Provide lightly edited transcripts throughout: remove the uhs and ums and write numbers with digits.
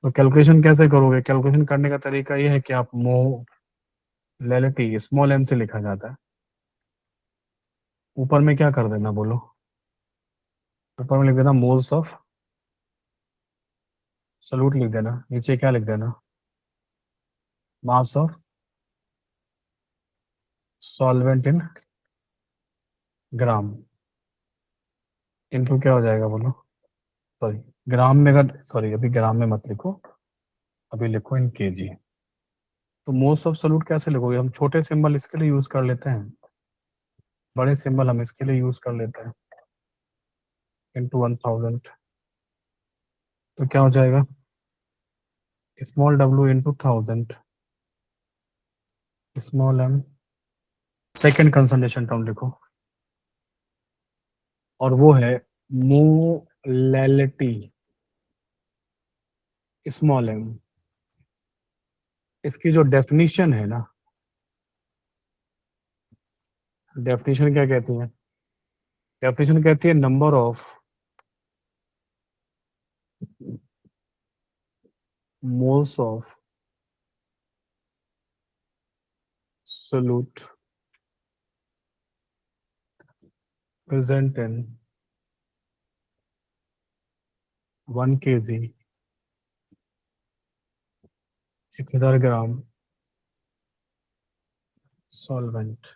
तो कैलकुलेशन कैसे करोगे? कैलकुलेशन करने का तरीका ये है कि आप मोलैलिटी स्मॉल एम से लिखा जाता है। ऊपर में क्या कर देना बोलो? ऊपर में लिख देना मोल्स ऑफ सॉल्यूट, लिख देना। नीचे क्या लिख देना? मास of solvent in gram. Into क्या हो जाएगा बोलो? सॉरी, ग्राम में, अगर सॉरी अभी ग्राम में मत लिखो, अभी लिखो इन केजी। तो मोल्स ऑफ सॉल्यूट कैसे लिखोगे? हम छोटे सिंबल इसके लिए यूज कर लेते हैं, बड़े सिंबल हम इसके लिए यूज कर लेते हैं। इंटू 1000, तो क्या हो जाएगा? स्मॉल डब्ल्यू into 1000, small m. Second concentration term लिखो, और वो है मोलैलिटी स्मॉल एम। इसकी जो डेफिनेशन है ना, डेफिनेशन क्या कहती है? डेफिनेशन कहती है number of moles of solute present in 1 kg 1000 gram solvent.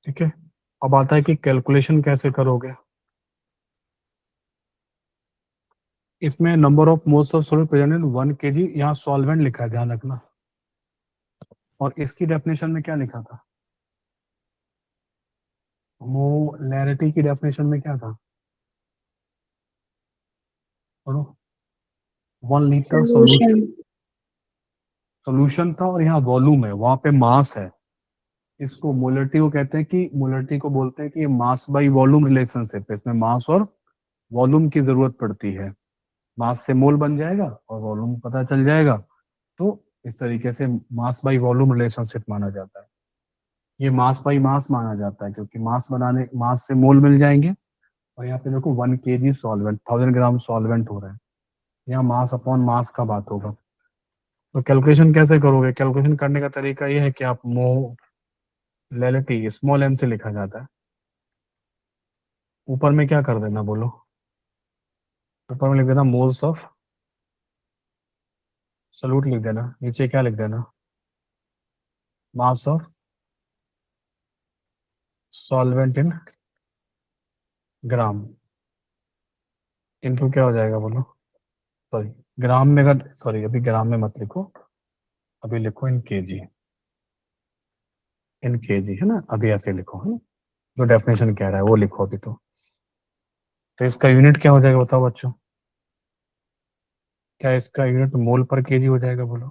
ठीक है, अब आता है कि कैलकुलेशन कैसे करोगे। इसमें number of moles of solvent present in 1 kg, यहाँ सॉल्वेंट लिखा है, ध्यान रखना। और इसकी डेफिनेशन में क्या लिखा था? मोलैरिटी की डेफिनेशन में क्या था? बोलो। 1 लीटर सॉल्यूशन। सॉल्यूशन, सॉल्यूशन था, और यहाँ वॉल्यूम है, वहां पे मास है। इसको मोलरिटी को कहते हैं, कि मोलरिटी को बोलते हैं कि ये मास बाई वॉल्यूम रिलेशनशिप है। इसमें मास और वॉल्यूम की जरूरत पड़ती है। मास से मोल बन जाएगा और वॉल्यूम पता चल जाएगा। तो इस तरीके से मास बाई वॉल्यूम रिलेशनशिप माना जाता है। ये मास बाई मास माना जाता है, क्योंकि मास बनाने, मास से मोल मिल जाएंगे। और यहाँ पे देखो 1 kg सॉल्वेंट, 1000 ग्राम सॉल्वेंट हो रहा है। यहाँ मास अपॉन मास का बात होगा। तो कैलकुलेशन कैसे करोगे? कैलकुलेशन करने का तरीका ये है कि आप मोलैलिटी स्मॉल एम से लिखा जाता है। ऊपर में क्या कर देना बोलो? ऊपर में लिख देना मोल्स ऑफ सॉल्यूट, लिख देना। नीचे क्या लिख देना? मास of solvent in gram. Into क्या हो जाएगा बोलो? सॉरी, ग्राम में, अगर सॉरी अभी ग्राम में मत लिखो, अभी लिखो इन केजी। इन केजी है ना, अभी ऐसे लिखो, है ना? जो डेफिनेशन कह रहा है वो लिखो अभी। तो इसका यूनिट क्या हो जाएगा बताओ बच्चों? क्या इसका यूनिट मोल पर केजी हो जाएगा बोलो?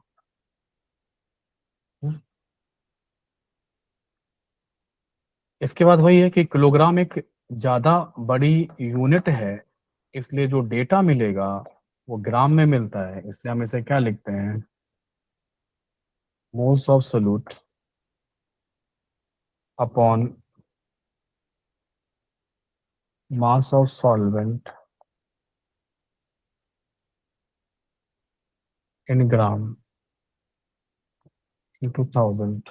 हम्म? इसके बाद वही है कि किलोग्राम एक ज्यादा बड़ी यूनिट है, इसलिए जो डेटा मिलेगा वो ग्राम में मिलता है। इसलिए हम इसे क्या लिखते हैं? Moles of solute upon mass of solvent in gram into 1000।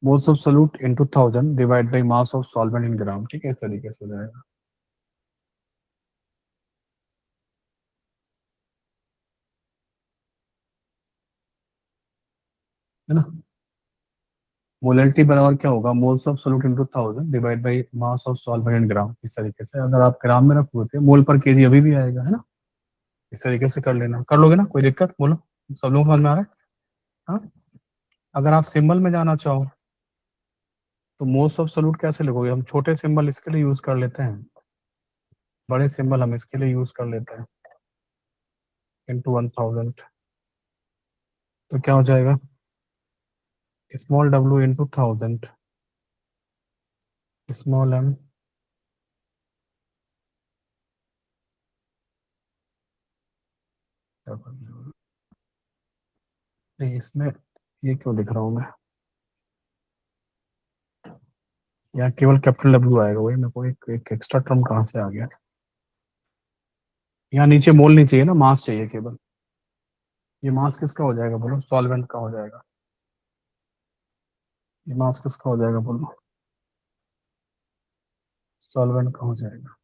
Moles of solute into 1000 divide by mass of solvent in gram. ठीक है, इस तरीके से हो जाएगा, है ना? मोलैलिटी बराबर क्या होगा? Moles of solute into 1000 divide by mass of solvent in gram. इस तरीके से अगर आप ग्राम में रखोगे तो मोल पर केजी अभी भी आएगा, है ना? इस तरीके से कर लेना, कर लोगे ना? कोई दिक्कत बोलो? सब लोग समझ में आ रहा है? हाँ, अगर आप सिंबल में जाना चाहो तो मोस्ट ऑफ सोल्यूट कैसे लिखोगे? हम छोटे सिंबल इसके लिए यूज कर लेते हैं, बड़े सिंबल हम इसके लिए यूज कर लेते हैं, इंटू 1000। तो क्या हो जाएगा? स्मॉल डब्ल्यू इंटू 1000, स्मॉल एम। नहीं, इसमें ये क्यों लिख रहा हूँ मैं? यहाँ केवल कैपिटल डब्ल्यू आएगा, वही मेरे को एक एक्स्ट्रा टर्म कहाँ से आ गया? यहाँ नीचे मोल नहीं चाहिए ना, मास चाहिए केवल। ये मास किसका हो जाएगा बोलो? सॉल्वेंट का हो जाएगा। ये मास किसका हो जाएगा बोलो? सॉल्वेंट का हो जाएगा।